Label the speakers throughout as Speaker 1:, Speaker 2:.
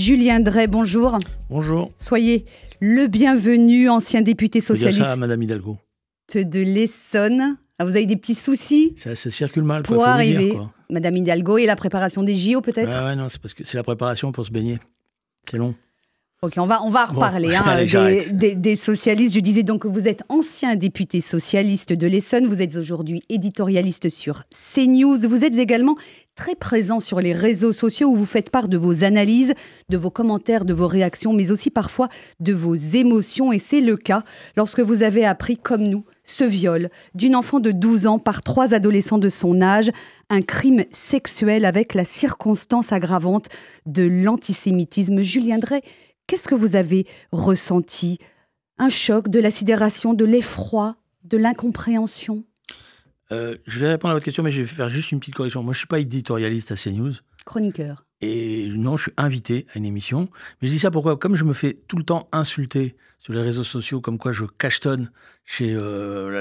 Speaker 1: Julien Dray, bonjour.
Speaker 2: Bonjour.
Speaker 1: Soyez le bienvenu, ancien député socialiste.
Speaker 2: Je dis ça à Madame Hidalgo.
Speaker 1: De l'Essonne. Ah, vous avez des petits soucis
Speaker 2: ça circule mal,
Speaker 1: pour arriver. Madame Hidalgo et la préparation des JO peut-être.
Speaker 2: Ouais, non, c'est parce que c'est la préparation pour se baigner. C'est long.
Speaker 1: Ok, on va reparler des socialistes. Je disais donc que vous êtes ancien député socialiste de l'Essonne. Vous êtes aujourd'hui éditorialiste sur CNews. Vous êtes également très présent sur les réseaux sociaux où vous faites part de vos analyses, de vos commentaires, de vos réactions, mais aussi parfois de vos émotions. Et c'est le cas lorsque vous avez appris, comme nous, ce viol d'une enfant de 12 ans par 3 adolescents de son âge. Un crime sexuel avec la circonstance aggravante de l'antisémitisme. Julien Dray, qu'est-ce que vous avez ressenti? Un choc, de la sidération, de l'effroi, de l'incompréhension?
Speaker 2: Je vais répondre à votre question, mais je vais faire juste une petite correction. Moi, je ne suis pas éditorialiste à CNews.
Speaker 1: Chroniqueur.
Speaker 2: Et non, je suis invité à une émission. Mais je dis ça pourquoi? Comme je me fais tout le temps insulter sur les réseaux sociaux, comme quoi je cachetonne chez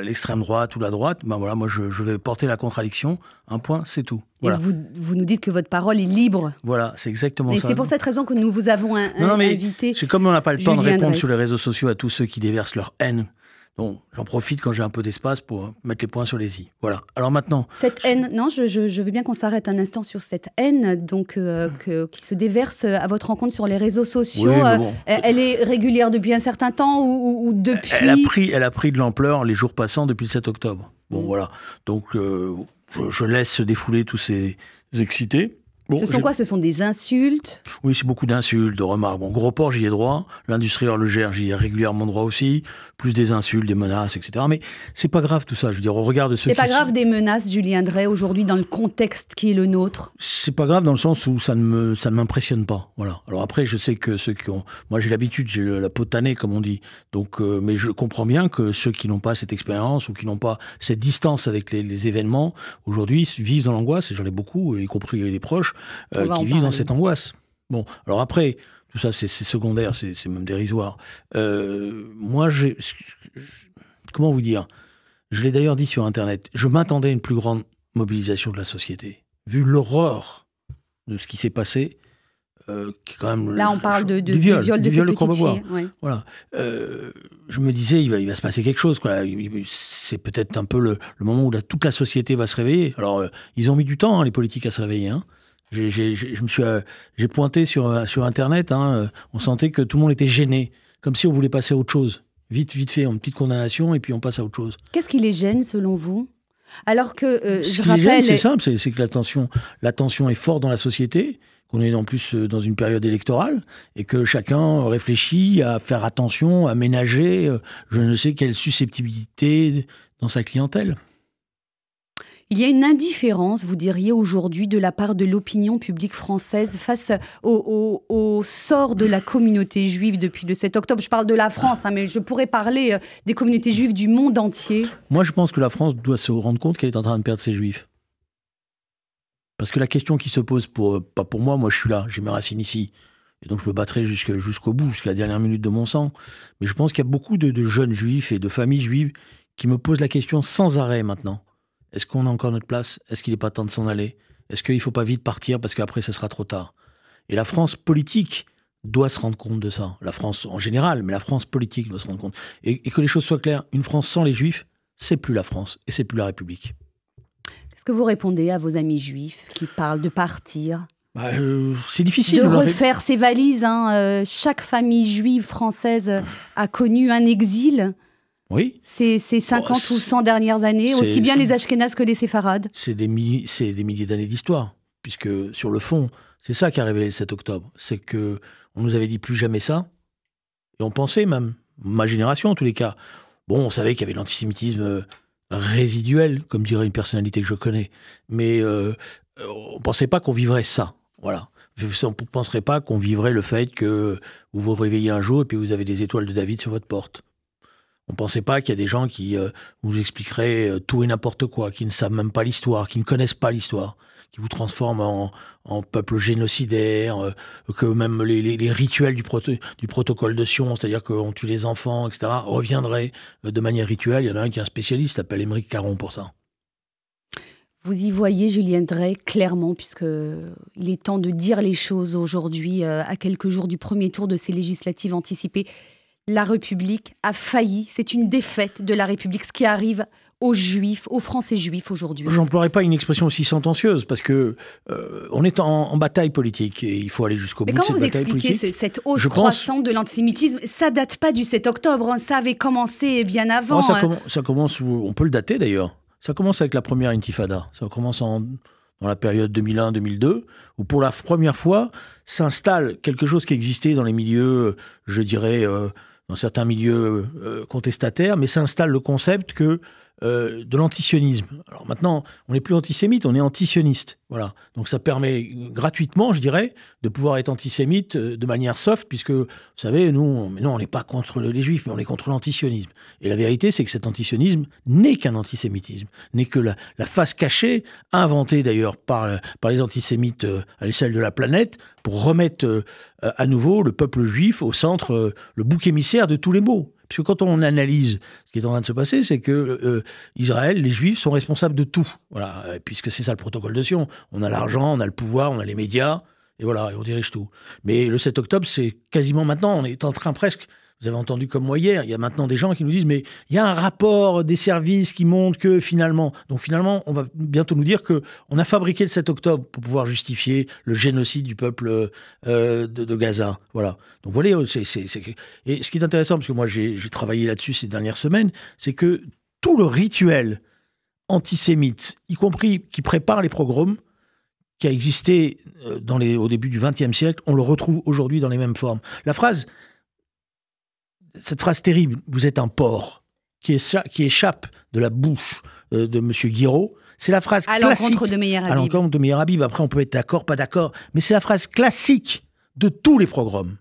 Speaker 2: l'extrême droite ou la droite, ben voilà, moi je vais porter la contradiction. Un point, c'est tout. Voilà.
Speaker 1: Et vous nous dites que votre parole est libre.
Speaker 2: Voilà, c'est exactement ça.
Speaker 1: Et c'est pour cette raison que nous vous avons invité.
Speaker 2: C'est comme on n'a pas le temps de répondre
Speaker 1: Dray
Speaker 2: sur les réseaux sociaux à tous ceux qui déversent leur haine. Donc, j'en profite quand j'ai un peu d'espace pour mettre les points sur les i. Voilà. Alors maintenant...
Speaker 1: Cette haine, non, je veux bien qu'on s'arrête un instant sur cette haine donc, qui se déverse à votre rencontre sur les réseaux sociaux.
Speaker 2: Oui, bon.
Speaker 1: Elle est régulière depuis un certain temps ou depuis...
Speaker 2: Elle a pris de l'ampleur les jours passants depuis le 7 octobre. Bon, voilà. Donc, je laisse se défouler tous ces excités. Bon,
Speaker 1: Ce sont des insultes?
Speaker 2: Oui, c'est beaucoup d'insultes, de remarques. Bon, Gros Port, j'y ai droit. L'Industrieur le Gers, j'y ai régulièrement droit aussi. Plus des insultes, des menaces, etc. Mais c'est pas grave tout ça. Je veux dire, au regard de ceux qui...
Speaker 1: C'est pas grave des menaces, Julien Dray, aujourd'hui, dans le contexte qui est le nôtre?
Speaker 2: C'est pas grave dans le sens où ça ne m'impressionne pas. Voilà. Alors après, je sais que ceux qui ont... Moi, j'ai l'habitude, j'ai la peau tannée, comme on dit. Donc, mais je comprends bien que ceux qui n'ont pas cette expérience ou qui n'ont pas cette distance avec les événements, aujourd'hui, vivent dans l'angoisse. Et j'en ai beaucoup, y compris les proches, qui vivent dans cette angoisse. Bon, alors après... Tout ça, c'est secondaire, c'est même dérisoire. Moi, comment vous dire? Je l'ai d'ailleurs dit sur Internet. Je m'attendais à une plus grande mobilisation de la société. Vu l'horreur de ce qui s'est passé, qui est quand même...
Speaker 1: Là, on parle du viol de cette petite fille. Ouais.
Speaker 2: Voilà. Je me disais, il va se passer quelque chose, quoi. C'est peut-être un peu le moment où toute la société va se réveiller. Alors, ils ont mis du temps, les politiques, à se réveiller, hein. J'ai pointé sur Internet, on sentait que tout le monde était gêné, comme si on voulait passer à autre chose. Vite fait, une petite condamnation, et puis on passe à autre chose.
Speaker 1: Qu'est-ce qui les gêne, selon vous? Alors que,
Speaker 2: je rappelle... C'est simple, c'est que la tension est forte dans la société, qu'on est en plus dans une période électorale, et que chacun réfléchit à faire attention, à ménager je ne sais quelle susceptibilité dans sa clientèle.
Speaker 1: Il y a une indifférence, vous diriez, aujourd'hui, de la part de l'opinion publique française face au sort de la communauté juive depuis le 7 octobre. Je parle de la France, mais je pourrais parler des communautés juives du monde entier.
Speaker 2: Moi, je pense que la France doit se rendre compte qu'elle est en train de perdre ses juifs. Parce que la question qui se pose, pas pour moi, je suis là, j'ai mes racines ici. Et donc je me battrai jusqu'au bout, jusqu'à la dernière minute de mon sang. Mais je pense qu'il y a beaucoup de jeunes juifs et de familles juives qui me posent la question sans arrêt maintenant. Est-ce qu'on a encore notre place? Est-ce qu'il n'est pas temps de s'en aller? Est-ce qu'il ne faut pas vite partir parce qu'après, ce sera trop tard? Et la France politique doit se rendre compte de ça. La France en général, mais la France politique doit se rendre compte. Et que les choses soient claires, une France sans les Juifs, c'est plus la France et c'est plus la République.
Speaker 1: Qu'est-ce que vous répondez à vos amis juifs qui parlent de partir?
Speaker 2: C'est difficile
Speaker 1: de refaire ses valises. Chaque famille juive française a connu un exil.
Speaker 2: Oui.
Speaker 1: Ces 50 ou 100 dernières années, aussi bien les Ashkénazes que les Séfarades.
Speaker 2: C'est des milliers d'années d'histoire, puisque sur le fond, c'est ça qui a révélé le 7 octobre. C'est qu'on nous avait dit plus jamais ça, et on pensait même, ma génération en tous les cas, on savait qu'il y avait l'antisémitisme résiduel, comme dirait une personnalité que je connais, mais on ne pensait pas qu'on vivrait ça, voilà. On ne penserait pas qu'on vivrait le fait que vous vous réveillez un jour et puis vous avez des étoiles de David sur votre porte. On ne pensait pas qu'il y a des gens qui vous expliqueraient tout et n'importe quoi, qui ne savent même pas l'histoire, qui ne connaissent pas l'histoire, qui vous transforment en peuple génocidaire, que même les rituels du protocole de Sion, c'est-à-dire qu'on tue les enfants, etc., reviendraient de manière rituelle. Il y en a un qui est un spécialiste, s'appelle Émeric Caron pour ça.
Speaker 1: Vous y voyez, Julien Drey, clairement, puisqu'il est temps de dire les choses aujourd'hui, à quelques jours du premier tour de ces législatives anticipées. La République a failli. C'est une défaite de la République, ce qui arrive aux Juifs, aux Français juifs aujourd'hui.
Speaker 2: J'emploierais pas une expression aussi sentencieuse, parce que on est en bataille politique et il faut aller jusqu'au bout de cette bataille politique.
Speaker 1: Mais comment vous expliquez cette hausse croissante de l'antisémitisme? Ça date pas du 7 octobre, hein, ça avait commencé bien avant.
Speaker 2: Ça commence, on peut le dater d'ailleurs. Ça commence avec la première intifada. Ça commence dans la période 2001-2002, où pour la première fois s'installe quelque chose qui existait dans les milieux, je dirais, dans certains milieux contestataires, mais s'installe le concept de l'antisionisme. Alors maintenant, on n'est plus antisémite, on est antisioniste. Voilà. Donc ça permet gratuitement, je dirais, de pouvoir être antisémite de manière soft, puisque, vous savez, nous, on n'est pas contre les juifs, mais on est contre l'antisionisme. Et la vérité, c'est que cet antisionisme n'est qu'un antisémitisme, n'est que la face cachée, inventée d'ailleurs par les antisémites à l'échelle de la planète, pour remettre à nouveau le peuple juif au centre, le bouc émissaire de tous les maux. Puisque quand on analyse ce qui est en train de se passer, c'est que Israël, les Juifs, sont responsables de tout. Voilà, puisque c'est ça le protocole de Sion. On a l'argent, on a le pouvoir, on a les médias, et voilà, et on dirige tout. Mais le 7 octobre, c'est quasiment maintenant, on est en train presque... Vous avez entendu comme moi hier, il y a maintenant des gens qui nous disent « mais il y a un rapport des services qui montre que finalement... » Donc finalement, on va bientôt nous dire qu'on a fabriqué le 7 octobre pour pouvoir justifier le génocide du peuple de Gaza. Voilà. Donc voilà, et ce qui est intéressant, parce que moi j'ai travaillé là-dessus ces dernières semaines, c'est que tout le rituel antisémite, y compris qui prépare les pogroms, qui a existé au début du XXe siècle, on le retrouve aujourd'hui dans les mêmes formes. Cette phrase terrible, vous êtes un porc, qui échappe de la bouche de M. Guiraud, c'est la phrase classique. À l'encontre de Meir Habib. Après, on peut être d'accord, pas d'accord, mais c'est la phrase classique de tous les pogroms.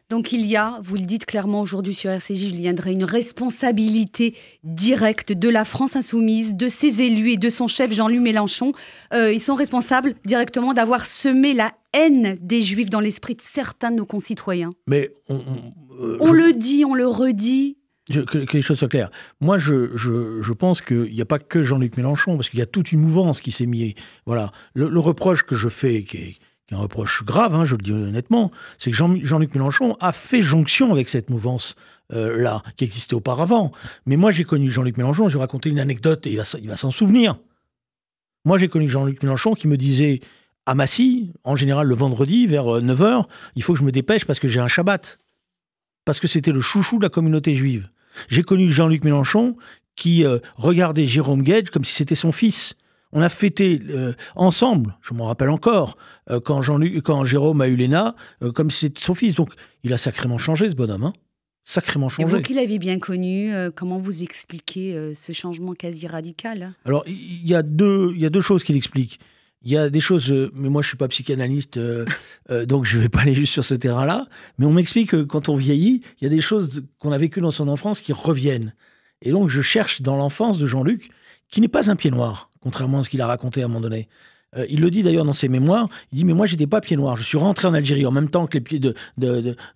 Speaker 1: Donc il y a, vous le dites clairement aujourd'hui sur RCJ, Julien Drey, une responsabilité directe de la France insoumise, de ses élus et de son chef Jean-Luc Mélenchon. Ils sont responsables directement d'avoir semé la haine des Juifs dans l'esprit de certains de nos concitoyens.
Speaker 2: Mais
Speaker 1: on le dit, on le redit.
Speaker 2: Que les choses soient claires. Moi, je pense qu'il n'y a pas que Jean-Luc Mélenchon, parce qu'il y a toute une mouvance qui s'est mise. Voilà. Le reproche que je fais, qui est un reproche grave, hein, je le dis honnêtement, c'est que Jean-Luc Mélenchon a fait jonction avec cette mouvance là, qui existait auparavant. Mais moi, j'ai connu Jean-Luc Mélenchon, je vais raconter une anecdote, et il va s'en souvenir. Moi, j'ai connu Jean-Luc Mélenchon qui me disait, à Massy, en général le vendredi, vers 9h, il faut que je me dépêche parce que j'ai un Shabbat. Parce que c'était le chouchou de la communauté juive. J'ai connu Jean-Luc Mélenchon qui regardait Jérôme Guedj comme si c'était son fils. On a fêté ensemble, je m'en rappelle encore, quand Jérôme a eu Léna, comme si c'était son fils. Donc, il a sacrément changé, ce bonhomme. Hein, sacrément changé.
Speaker 1: Et vous qui l'avez bien connu, comment vous expliquez ce changement quasi radical?
Speaker 2: Alors, il y a deux choses qui l'expliquent. Il y a des choses, mais moi je suis pas psychanalyste, donc je vais pas aller juste sur ce terrain-là, mais on m'explique que quand on vieillit, il y a des choses qu'on a vécues dans son enfance qui reviennent. Et donc je cherche dans l'enfance de Jean-Luc, qui n'est pas un pied noir, contrairement à ce qu'il a raconté à un moment donné. Il le dit d'ailleurs dans ses mémoires, il dit « mais moi j'étais pas pied noir, je suis rentré en Algérie en même temps que les pieds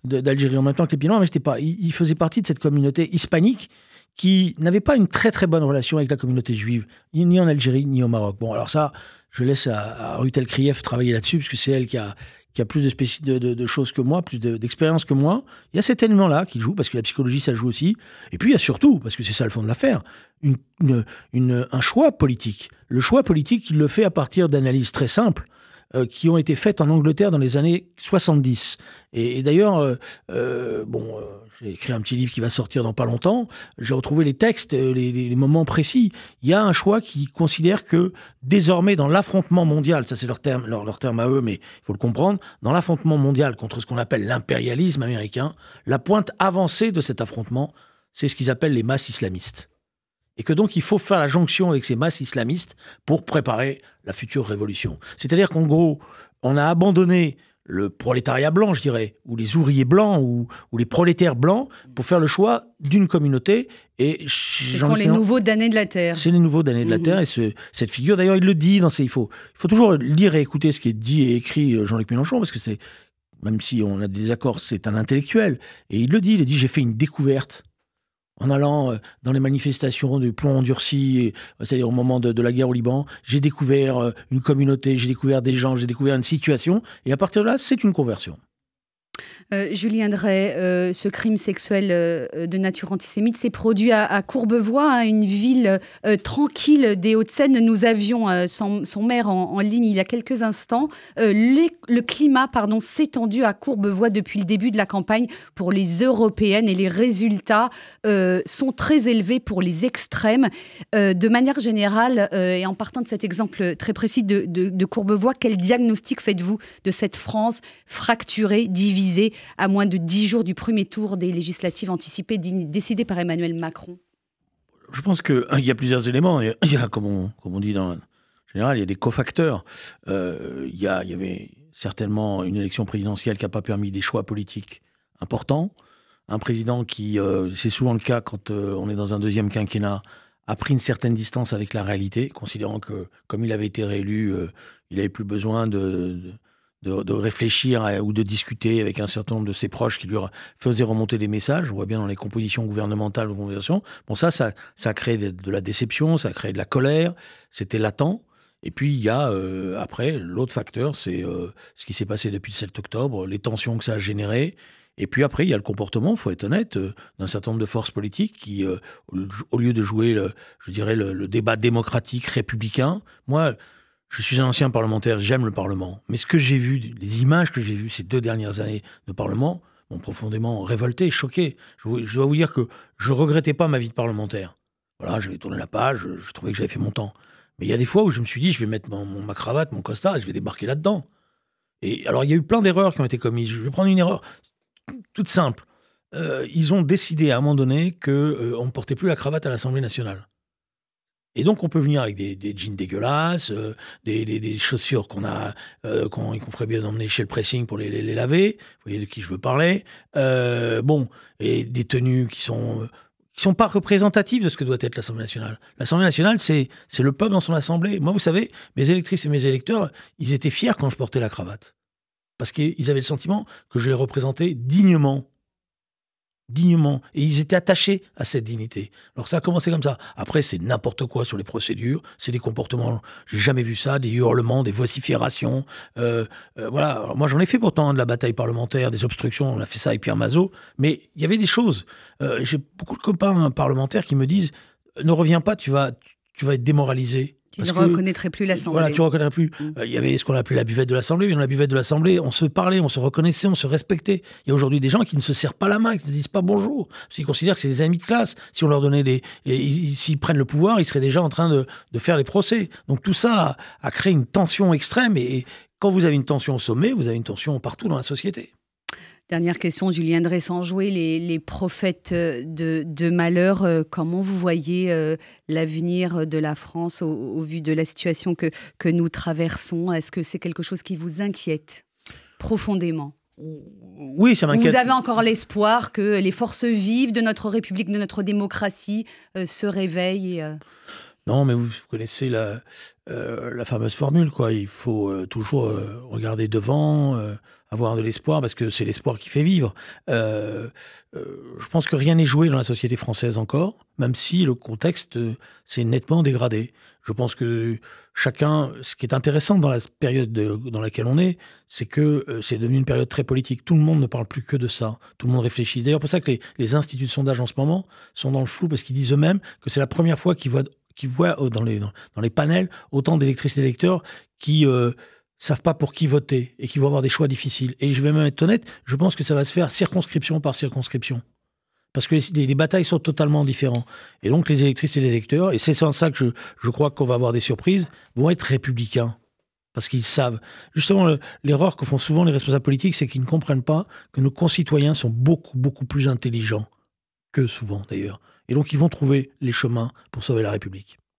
Speaker 2: d'Algérie, en même temps que les pieds noirs, mais j'étais pas... » Il faisait partie de cette communauté hispanique qui n'avait pas une très très bonne relation avec la communauté juive, ni en Algérie, ni au Maroc. Bon, alors ça... Je laisse à Ruth Elkrief travailler là-dessus, parce que c'est elle qui a plus de choses que moi, plus d'expérience que moi. Il y a cet élément-là qui joue, parce que la psychologie, ça joue aussi. Et puis, il y a surtout, parce que c'est ça le fond de l'affaire, un choix politique. Le choix politique, il le fait à partir d'analyses très simples, qui ont été faites en Angleterre dans les années 70. Et d'ailleurs, j'ai écrit un petit livre qui va sortir dans pas longtemps, j'ai retrouvé les textes, les moments précis. Il y a un choix qui considère que désormais dans l'affrontement mondial, ça c'est leur terme à eux, mais il faut le comprendre, dans l'affrontement mondial contre ce qu'on appelle l'impérialisme américain, la pointe avancée de cet affrontement, c'est ce qu'ils appellent les masses islamistes. Et que donc il faut faire la jonction avec ces masses islamistes pour préparer la future révolution. C'est-à-dire qu'en gros, on a abandonné le prolétariat blanc, je dirais, ou les ouvriers blancs, ou les prolétaires blancs, pour faire le choix d'une communauté. Et
Speaker 1: ce sont les nouveaux damnés de la Terre.
Speaker 2: C'est les nouveaux damnés de la Terre. Et cette figure, d'ailleurs, il le dit. Il faut toujours lire et écouter ce qui est dit et écrit Jean-Luc Mélenchon, parce que c'est, même si on a des désaccords, c'est un intellectuel. Et il le dit, j'ai fait une découverte. En allant dans les manifestations du plomb endurci, c'est-à-dire au moment de la guerre au Liban, j'ai découvert une communauté, j'ai découvert des gens, j'ai découvert une situation, et à partir de là, c'est une conversion.
Speaker 1: Julien Drey, ce crime sexuel de nature antisémite s'est produit à Courbevoie, hein, une ville tranquille des Hauts-de-Seine. Nous avions son maire en ligne il y a quelques instants. Le climat s'est tendu à Courbevoie depuis le début de la campagne pour les européennes et les résultats sont très élevés pour les extrêmes. De manière générale, et en partant de cet exemple très précis de Courbevoie, quel diagnostic faites-vous de cette France fracturée, divisée, à moins de 10 jours du premier tour des législatives anticipées décidées par Emmanuel Macron?
Speaker 2: Je pense qu'il y a plusieurs éléments. Il y a, comme on dit en général, il y a des cofacteurs. Il y avait certainement une élection présidentielle qui n'a pas permis des choix politiques importants. Un président qui, c'est souvent le cas quand on est dans un deuxième quinquennat, a pris une certaine distance avec la réalité, considérant que, comme il avait été réélu, il n'avait plus besoin de réfléchir ou de discuter avec un certain nombre de ses proches qui lui faisaient remonter des messages. On voit bien dans les compositions gouvernementales ou conversations. Bon, ça a créé de la déception, ça a créé de la colère, c'était latent. Et puis, il y a, après, l'autre facteur, c'est ce qui s'est passé depuis le 7 octobre, les tensions que ça a générées. Et puis après, il y a le comportement, il faut être honnête, d'un certain nombre de forces politiques qui, au lieu de jouer, le débat démocratique, républicain, moi, je suis un ancien parlementaire, j'aime le Parlement. Mais ce que j'ai vu, les images que j'ai vues ces 2 dernières années de Parlement m'ont profondément révolté, choqué. Je dois vous dire que je regrettais pas ma vie de parlementaire. Voilà, j'avais tourné la page, je trouvais que j'avais fait mon temps. Mais il y a des fois où je me suis dit, je vais mettre ma cravate, mon costard, et je vais débarquer là-dedans. Et alors, il y a eu plein d'erreurs qui ont été commises. Je vais prendre une erreur toute simple. Ils ont décidé à un moment donné qu'on ne portait plus la cravate à l'Assemblée nationale. Et donc, on peut venir avec des jeans dégueulasses, des chaussures qu'on ferait bien d'emmener chez le pressing pour les laver. Vous voyez de qui je veux parler. Et des tenues qui sont pas représentatives de ce que doit être l'Assemblée nationale. L'Assemblée nationale, c'est le peuple dans son assemblée. Moi, vous savez, mes électrices et mes électeurs, ils étaient fiers quand je portais la cravate. Parce qu'ils avaient le sentiment que je les représentais dignement. Et ils étaient attachés à cette dignité. Alors ça a commencé comme ça. Après, c'est n'importe quoi sur les procédures. C'est des comportements, j'ai jamais vu ça, des hurlements, des vociférations. Voilà. Alors moi, j'en ai fait pourtant de la bataille parlementaire, des obstructions. On a fait ça avec Pierre Mazot. Mais il y avait des choses. J'ai beaucoup de copains parlementaires qui me disent ne reviens pas, tu vas être démoralisé.
Speaker 1: Tu ne reconnaîtrais plus l'Assemblée.
Speaker 2: Voilà, tu ne reconnaîtrais plus. Il y avait ce qu'on appelait la buvette de l'Assemblée. Mais dans la buvette de l'Assemblée, on se parlait, on se reconnaissait, on se respectait. Il y a aujourd'hui des gens qui ne se serrent pas la main, qui ne se disent pas bonjour. Parce qu'ils considèrent que c'est des amis de classe. Si on leur donnait s'ils prennent le pouvoir, ils seraient déjà en train de faire les procès. Donc tout ça a créé une tension extrême. Et quand vous avez une tension au sommet, vous avez une tension partout dans la société.
Speaker 1: Dernière question, Julien Drey, sans jouer les prophètes de malheur, comment vous voyez l'avenir de la France au vu de la situation que nous traversons? Est-ce que c'est quelque chose qui vous inquiète profondément?
Speaker 2: Oui, ça m'inquiète.
Speaker 1: Vous avez encore l'espoir que les forces vives de notre République, de notre démocratie se réveillent
Speaker 2: Non, mais vous connaissez la fameuse formule, quoi. Il faut toujours regarder devant, avoir de l'espoir, parce que c'est l'espoir qui fait vivre. Je pense que rien n'est joué dans la société française encore, même si le contexte s'est nettement dégradé. Je pense que chacun... Ce qui est intéressant dans la période dans laquelle on est, c'est que c'est devenu une période très politique. Tout le monde ne parle plus que de ça. Tout le monde réfléchit. D'ailleurs, c'est pour ça que les instituts de sondage en ce moment sont dans le flou, parce qu'ils disent eux-mêmes que c'est la première fois qu'ils voient dans les panels autant d'électrices et d'électeurs qui savent pas pour qui voter et qui vont avoir des choix difficiles. Et je vais même être honnête, je pense que ça va se faire circonscription par circonscription. Parce que les batailles sont totalement différentes. Et donc les électrices et les électeurs, et c'est en ça que je crois qu'on va avoir des surprises, vont être républicains. Parce qu'ils savent. Justement, l'erreur que font souvent les responsables politiques, c'est qu'ils ne comprennent pas que nos concitoyens sont beaucoup, beaucoup plus intelligents que souvent d'ailleurs. Et donc ils vont trouver les chemins pour sauver la République.